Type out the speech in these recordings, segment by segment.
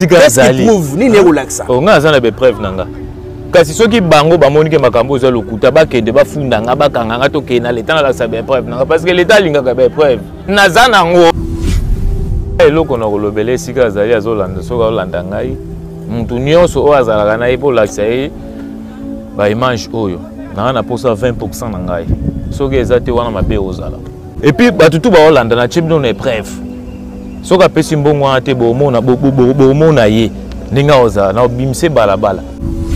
prouve ni relaxa on a ça preuve nanga kasi soki bango bamonike makambo za lokuta bakende bafunda nga bakanga nga tokena l'état na sa preuve nanga parce que l'état lingaka preuve nazana ngo eloko na kolobele sika azali azolanda soka olanda ngai mutu nyonso o azalaka na ipo lakisa ye ba image oyo na posa 20% na ngai soki ezate wana mabe ozala et puis batutu ba olanda na chip non épreuve soka pesi mbongo ate bomona ye ninga ozala na bimse balabala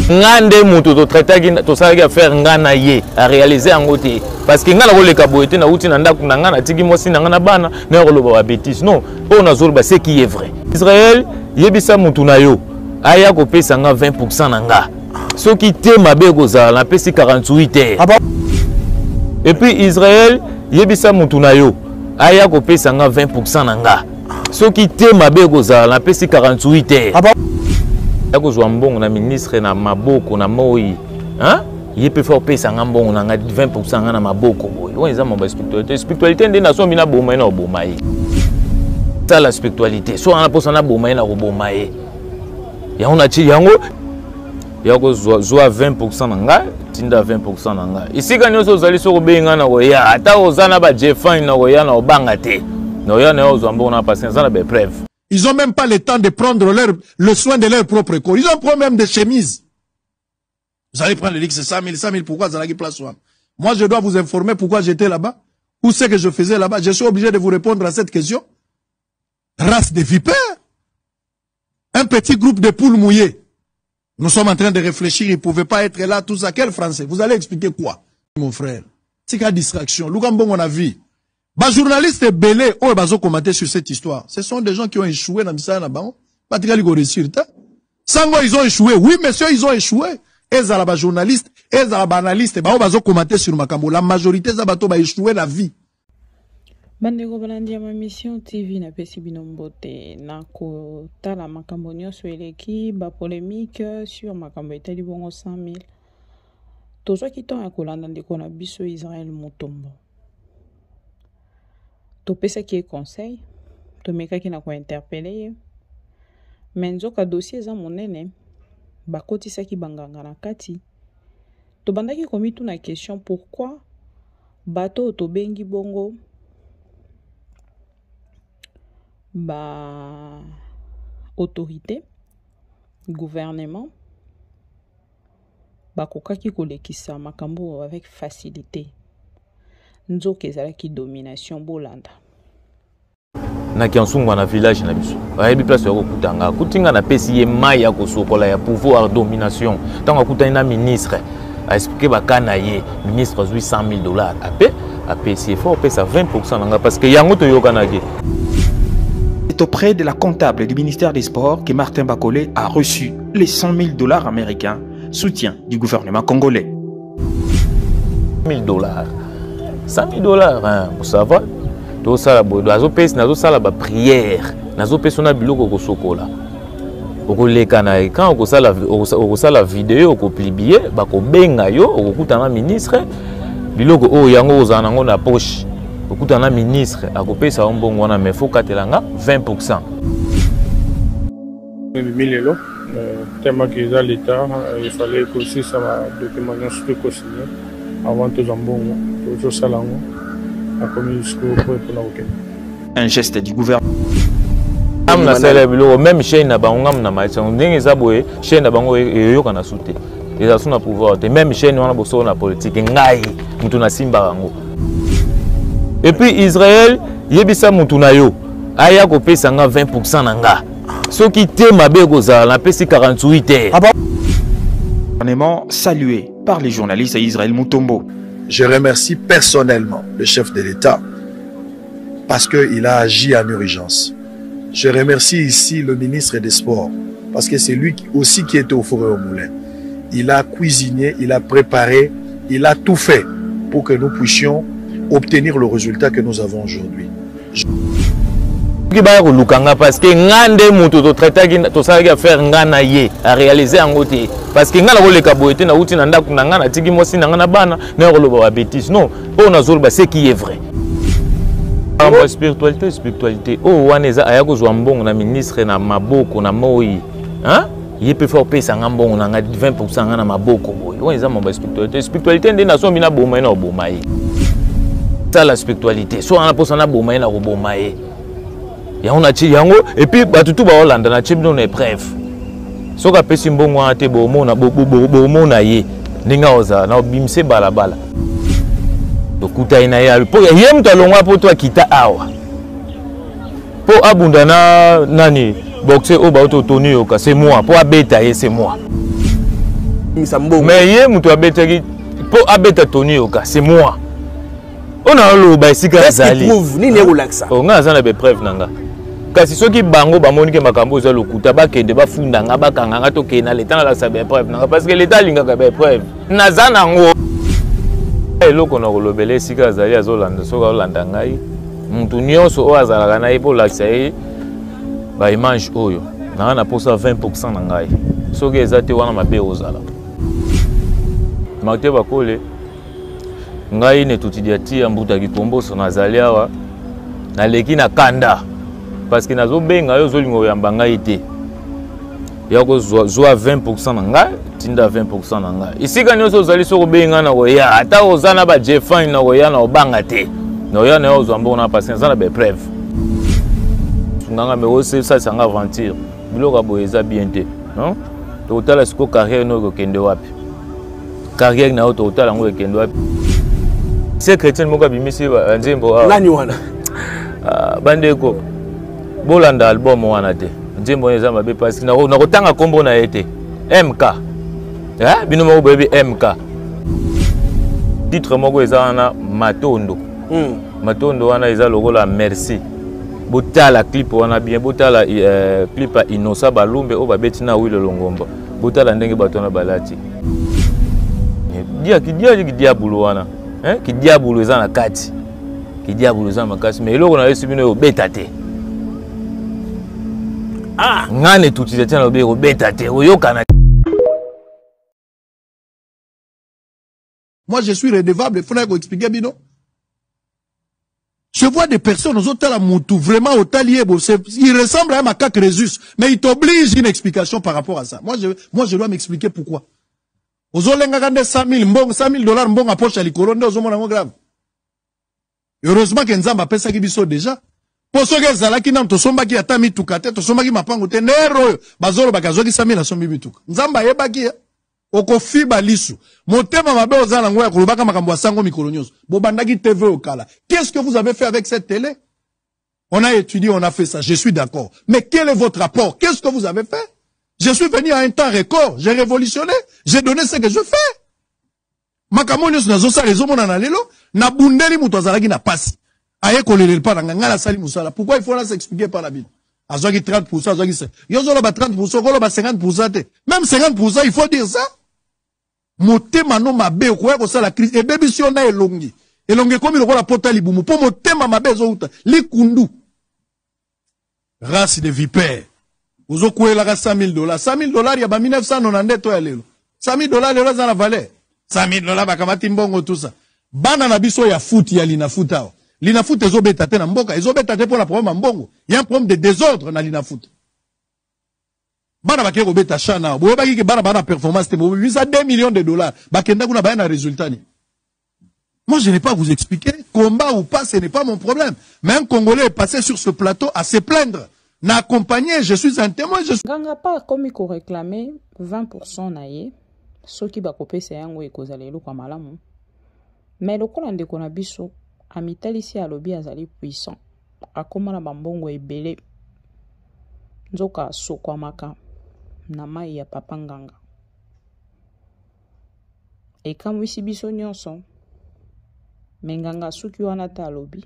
ngande mutu to traitaki to salaki affaire ngana ye a réaliser yango te parce que ngana koleka boyete na uti na ndaku na ngana tiki mosi na ngana bana na koloba ba bêtise non on azoloba ce qui est vrai Israël yebisa mutu na yo aya ko pesa nga 20% na nga soki te mabe kozala na pesi 48 heures et puis Israël yebisa mutu na yo aya ko pesa nga 20% na nga soki te mabe kozala na pesi 48 heures yako zwa mbongo na ministre na maboko na moi hein yepe faut pesa nga mbongo na 20% nga na maboko boy on eza mba spiritualité ndé nation bina boma na boma ye ça la spiritualité so ana posa na boma na boma ye ya on a ti yango yako zwa 20% na nga tinda 20% na nga ici quand nous ozali so benga na ko ya ata ozana ba jefan na ko ya na obanga te no ya na ozwa mbongo na patience na be preuve. Ils n'ont même pas le temps de prendre le soin de leur propre corps. Ils ont pris même des chemises. Vous allez prendre le X, c'est 100 000, pourquoi ça n'a pas place. Moi, je dois vous informer pourquoi j'étais là-bas. Où c'est que je faisais là-bas. Je suis obligé de vous répondre à cette question. Race de vipères. Un petit groupe de poules mouillées. Nous sommes en train de réfléchir, ils ne pouvaient pas être là, tout ça. Quel français? Vous allez expliquer quoi, mon frère? C'est qu'à distraction. Loukambon, on a vu. Les journalistes belés, oh, ils ont commenté sur cette histoire. Ce sont des gens qui ont échoué dans Missa Naban. Sango, ils ont échoué. Oui, monsieur, ils ont échoué. Et les journalistes, et les analystes, ils ont commenté sur Makambo. La majorité des bateaux ont échoué la vie. Bandeko balandi ya mission TV na pesi binombote na ko tala makambo nyonso eleki ba polémique sur makambo etali bongo 100 000. Tozwa kiton ya kolanda ndeko na biso Israël Mutombo. Topesa ki conseil, tomeka ki na ko interpeller. Menzo ka dossier za monene bakotisa ki banganga na kati. To bandaki komitu na question pourquoi bato to bengi bongo ba autorité gouvernement bakokaki kolekisa makambo avec facilité. Nzoke ezalaki domination bolanda na kiansungwa na village na biso ayebi place ya kokutanga kutinga na pesi ye mai ya kosokola ya pouvoir domination tango akutani na ministre a expliquer bakana ye ministre azwi $100 ape apesi fort pesa 20% nanga parce que yango to yokanaki. C'est auprès de la comptable du ministère des Sports que Martin Bakolé a reçu les $100 000 américains, soutien du gouvernement congolais. $100 $100 hein, vous savez, tout ça, nazo pesi nazo sala ba prière, nazo pesi na biloko ko sokola. Okoleka na quand okosala vidéo okopublier, bako benga yo, okokutana ministre, biloko o yango ozana ngo na poche. Okutana ministre akopesa ombongo wana mais faut katelanga 20%. Milelo tellement que dans l'état il fallait que aussi ça va documentation soit signé avant tout zambongo tout ça là a commis jusqu'au point pour la. Un geste du gouvernement. Amna sala biloko même chaîne na bango ngam na maïsa ndenge zaboye chaîne na bango yoka na souté. Les asuna na pouvoir te même chaîne wana boso na politique ngai mutu na simba bango. Et puis Israël yebisa mutu na yo aya ko pesa nga 20% na nga soki te mabe kozala na pesi 48 heures. Gouvernement salué par les journalistes à Israël Mutombo. Je remercie personnellement le chef de l'État parce qu'il a agi en urgence. Je remercie ici le ministre des Sports parce que c'est lui aussi qui était au four et au moulin. Il a cuisiné, il a préparé, il a tout fait pour que nous puissions obtenir le résultat que nous avons aujourd'hui. Parce que ngande mutu to traitaki to salaki affaire ngana ye a réaliser en côté parce que ngana koleka boyete na uti na ndaku na ngana tiki mosi na ngana bana na koloba ba bêtise non on azoloba ce qui est vrai. La spiritualité. Oh, Waneza ayako zwambong na ministre na maboko na moi. Hein? Il peut faire payer 20% na maboko boy. Waneza mamba spiritualité. Spiritualité ndé nation mina boma na bomaye. Ça la spiritualité. So ana posa na bomaye na bomaye. Ya on a chi yango et puis batutu ba Hollande na chip non épreuve. So ka pesi mbongo ate bomo na bomo na ye. Ninga oza na bimse balabala. Dokuta ina ya po ye mtu alongwa po to kita awa. Po abunda na nani boxer o ba auto toni yoka c'est moi po abeta ye c'est moi. Mais ye mtu abeta ki po abeta toni yoka c'est moi. On a lo ba sika zali. Preuve ni ne relaxa. O nga za na be preuve nanga. Kasi soki bango ba monike makambo za lokuta ba kende ba funda nga ba kanga nga to kena l'état na sa be preuve nanga parce que l'état linga ka be preuve. Nazana ngo eloko na kolobele sika azali azolanda soka olanda ngai mutu nyonso oyo azalaka na ye mpo olakisa ye baimage oyo nanga na posa 20% na ngai soki eza te wana mabe ozala Martin Bakole ngai netutidia tia mbuta kikomboso nazali awa naleki na kanda parce que nazobenga yo ozolinga oyamba ngai te yako zwa 20% na ngai tinda 20% na ngai isika nyonso ozali soko benga na koya ata ozana ba jefan na koya na obanga te na oya na ozwa mbona na patience na be preuve nganga me ose ça sanga aventure biloko boyeza bien te non to tala siko carrière no ko kende wapi carrière na auto tala ngo kende wapi c'est chrétien moka bimisi ba nzembo nani wana bandeko bolanda album wana te nzembo eza mabe parce que na kotanga kombo na ete MK bino moko bebi MK titre moko eza wana Matondo Matondo wana eza lokola merci botala clip wana bien botala clip a Inosa Balumbe o babeti na Wilo Longomba botala ndenge bato na balati ki diabolo wana ki diabolo eza na kati ki diabolo eza makasi mais eloko na yesu bino obeta te ngane tutile tena obeko beta te oyokana. Moi, je suis redevable. Il faudrait expliquer, bino. Je vois des personnes aux hôtels à Moutou, vraiment au talier, il ressemble à un macaque Résus, mais il t'oblige une explication par rapport à ça. Moi, je dois m'expliquer pourquoi. Aux olenga gande 100 000 $, mbong à poche à l'icoloné, aux hommes grave. Heureusement que Nzamba pesa ki biso déjà. Poso ke zalaki na tosomba ki ata mituka te, tosomba ki mapango te, nero, bazolo bakazo ki 100 000 asombi mituka. Nzamba yebaki ya. Okofi balisu motema mabe ozala ngoya kolobaka makambo ya sango mikolo nyonso bobandaki TV okala. Qu'est-ce que vous avez fait avec cette télé? On a étudié, on a fait ça, je suis d'accord, mais quel est votre rapport? Qu'est-ce que vous avez fait? Je suis venu à un temps record, j'ai révolutionné, j'ai donné ce que je fais. Makambo nyonso nazosa rezo mona na lelo na bundeli muto azalaki na pasi aye kolelele pa na ngala sali musala. Pourquoi il faut là s'expliquer par la Bible? Azwaki 30%, azwaki 50%. Yozolo ba 30%, kolo ba 50% te. Même 50%, il faut dire ça. Motema no mabe okoya ko sala crise. Et baby si on a elongi. Elongi komi lokola pota libumu. Po motema mabe zo uta. Likundu. Race de vipère. Ozo kouela ka $100 000. $100 000 ya ba 1990 to ya lelo. $100 000 lelo za na valeur. $100 000 bakamati mbongo tout ça. Bana na biso ya foot ya lina foot awa. Lina foot ezobeta te na mboka, ezobeta te pour la problème mbongo. Il y a un problème de désordre na lina foot. Bana ba keko beta chana, bo ba ki bana bana performance te, bo visa $2 millions. Ba kenda kuna ba na résultat ni. Moi je n'ai pas à vous expliquer, combat ou pas, ce n'est pas mon problème. Mais un Congolais est passé sur ce plateau à se plaindre. N'a accompagné, je suis un témoin, je suis... Ganga pas comme il faut réclamer 20% na ye, ceux qui ba kopé c'est yango ekozalelo kwa malamu. Mais le kola ndeko na biso amitali si alobi azali puissant akoma na bambongo ebele nzoka sokwa maka na mai ya papa nganga ekamwisi biso nyonso me nganga suki wana ta alobi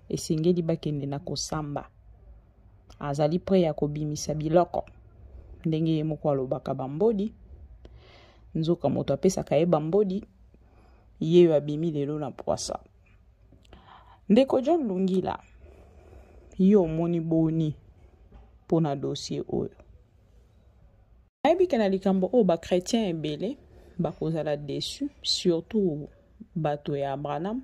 esengeli bakende na kosamba azali pre ya kobimisa biloko ndenge ye moko alobaka bambodi nzoka moto apesaka ye bambodi ye abimi lelo na poisa. Ndeko John Lungila, yo moni boni pona dossier oyo. Aibi kana likambo o ba chrétien ebele ba kozala déçu, surtout bato ya Abraham.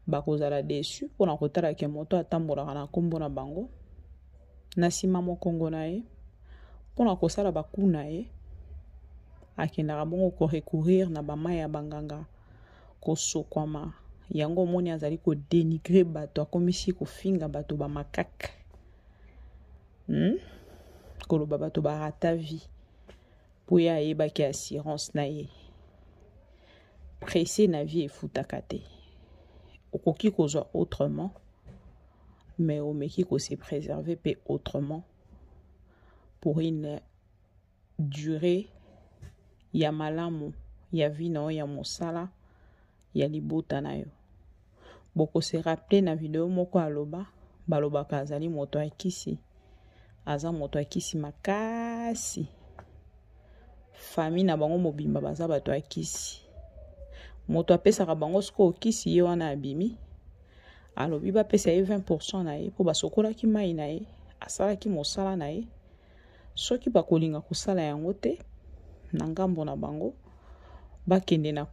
bakozala déçu mpona kotala ke moto atambolaka na nkombo na bango na nsima mokongo na ye mpona kosala baku na ye akendaka bongo korecourir na bamai ya banganga kosokwama yango omoni azali kodenigre bato akomisi kofinga bato bamakaka koloba bato barata vie po ye ayebaki assurance na ye presse na vie efutaka te okoki kozwa autrement mais omeki kose préserver pe autrement pour une durée ya malamu ya vie na ya mosala ya libota na yo boko se rappeler na video moko aloba balobaka azali moto akisi aza moto akisi makasi famille na bango mobimba baza bato akisi moto apesaka bango siko okisi ye wana abimi alobi bapesa ye 20% na ye po basokolaki mai na ye asalaki mosala na ye soki bakolinga kosala yango te na ngambo na bango bakende na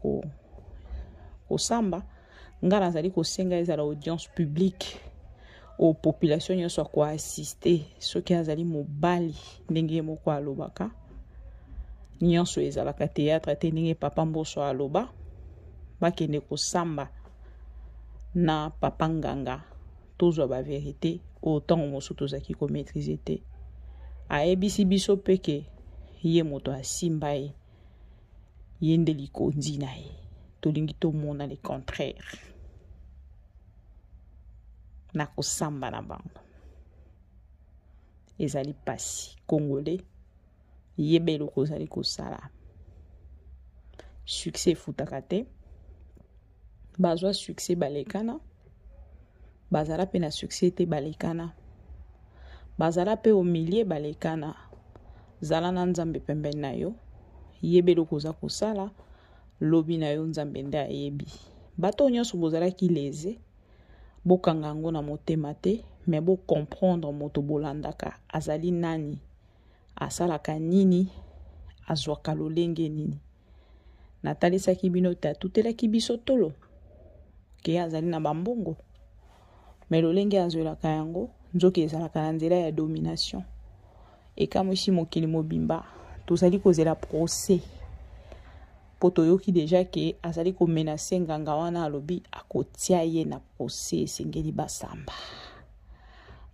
kosamba nga nazali kosenga ezala audience publique o population nyonso akoassiste soki azali mobali ndenge moko alobaka nyonso ezalaka théâtre te ndenge papa mboso aloba bakende kosamba na papa nganga tozwa ba vérité autant mosusu tozaki ko maîtriser te ayebisi biso peke ye moto asimba ye yende likonzi na ye tolingi tomona le contraire na kosamba na bango ezali pasi congolais yebelo kozali kosala succès futaka te bazwa succès balekana bazala pe na succès te balekana bazala pe au milieu balekana zala na nzambe pembeni na yo yebelo koza kosala lobi na yo nzambe nde ayebi bato nyonso bozalaki leze bokanga yango na motema te me bo comprendre moto bolandaka azali nani asalaka nini azwaka lolenge nini natalisaki bino te atutelaki biso tolo ke azali na bambongo me lolenge azwelaka yango nzoki ezalaka na nzela ya domination ekamwisi mokili mobimba tozali kozela procès po toyoki deja ke azali komenase nganga wana alobi akotia ye na procès esengeli basamba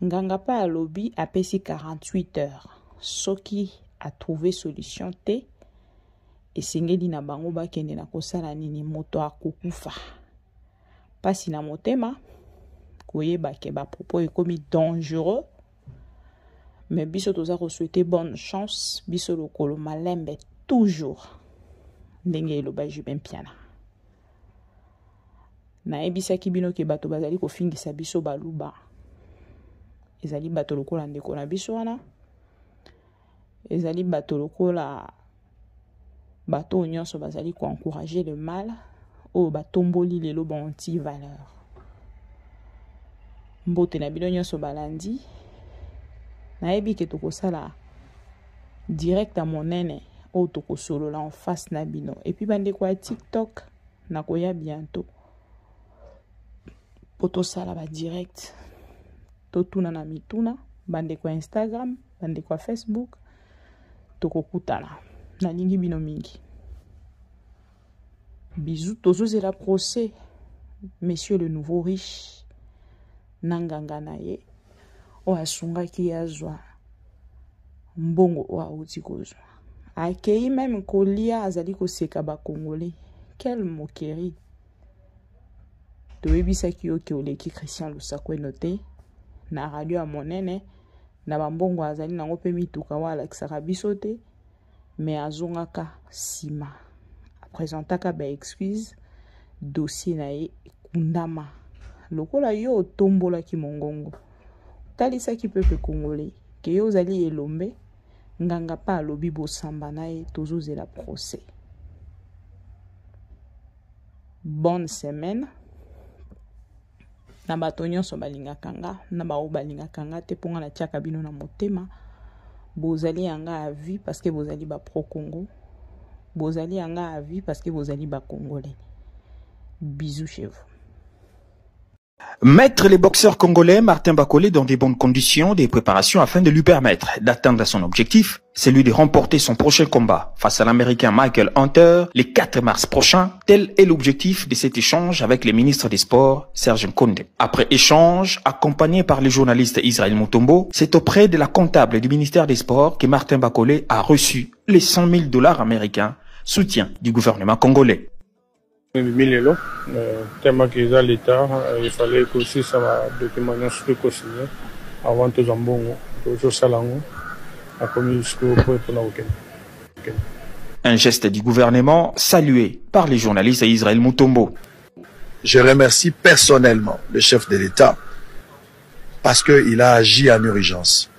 nganga pa alobi apesi 48 heures soki a trouvé solution te esengeli na bango bakende na kosala nini moto akokufa pasi na motema koyeba ke bapropos ekomi dangereux mais biso toza souhaiter bonne chance biso lokolo malembe toujours ndenge eloba Jubin Piana na ebisaki bino ke bato bazali kofingisa biso baluba ezali bato lokola ndeko na biso wana ezali bato lokola bato nyonso bazali ko encourager le mal o batomboli lelo ba anti valeur mbote na bino nyonso balandi na ebi ke tokosala direct à monene o tokosolola en face na bino et puis bande kwa TikTok na koya bientôt poto sala ba direct totuna na mituna bande kwa Instagram bande kwa Facebook tokokutana na lingi bino mingi bisous tozozela procès monsieur le nouveau riche nanganga na ye o asungaki azwa mbongo o auti kozwa akei même kolia azali koseka ba congolais quel moquerie toyebisaki yo ke oleki Christian Lusako noté na radio ya monene na bambongo azali nango pe mituka wala kisaka biso te mais azongaka sima présentaka ba excuse dossier na ye kundama lokola yo tombola ki mongongo talisaki peuple congolais ke yo zali elombe nganga pa alobi bosamba na ye tozozela procès bonne semaine na bato nyonso balingaka nga na bao balingaka nga te ponga na tiaka bino na motema bozali yanga à vie parce que bozali ba pro Congo bozali yanga à vie parce que bozali ba congolais bisous chez vous. Mettre les boxeurs congolais Martin Bakolé dans des bonnes conditions de préparation afin de lui permettre d'atteindre son objectif, celui de remporter son prochain combat face à l'Américain Michael Hunter le 4 mars prochain. Tel est l'objectif de cet échange avec le ministre des Sports, Serge Nkonde. Après échange, accompagné par le journaliste Israël Mutombo, c'est auprès de la comptable du ministère des Sports que Martin Bakolé a reçu les 100 000 $ américains, soutien du gouvernement congolais. Tellement qu'ils ont l'État, il fallait que aussi ça va document soit consigné avant tout zambongo, tout salango, à comme jusqu'au point pour nous. Un geste du gouvernement salué par les journalistes Israël Mutombo. Je remercie personnellement le chef de l'État parce qu'il a agi en urgence.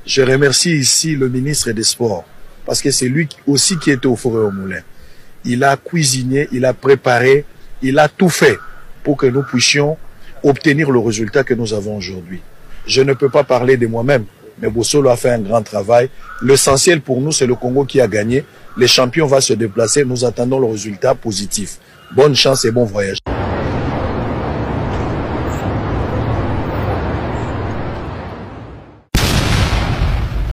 Je remercie ici le ministre des Sports parce que c'est lui aussi qui était au Forêt au Moulin. Il a cuisiné, il a préparé, il a tout fait pour que nous puissions obtenir le résultat que nous avons aujourd'hui. Je ne peux pas parler de moi-même, mais Bossolo a fait un grand travail. L'essentiel pour nous, c'est le Congo qui a gagné. Les champions vont se déplacer, nous attendons le résultat positif. Bonne chance et bon voyage.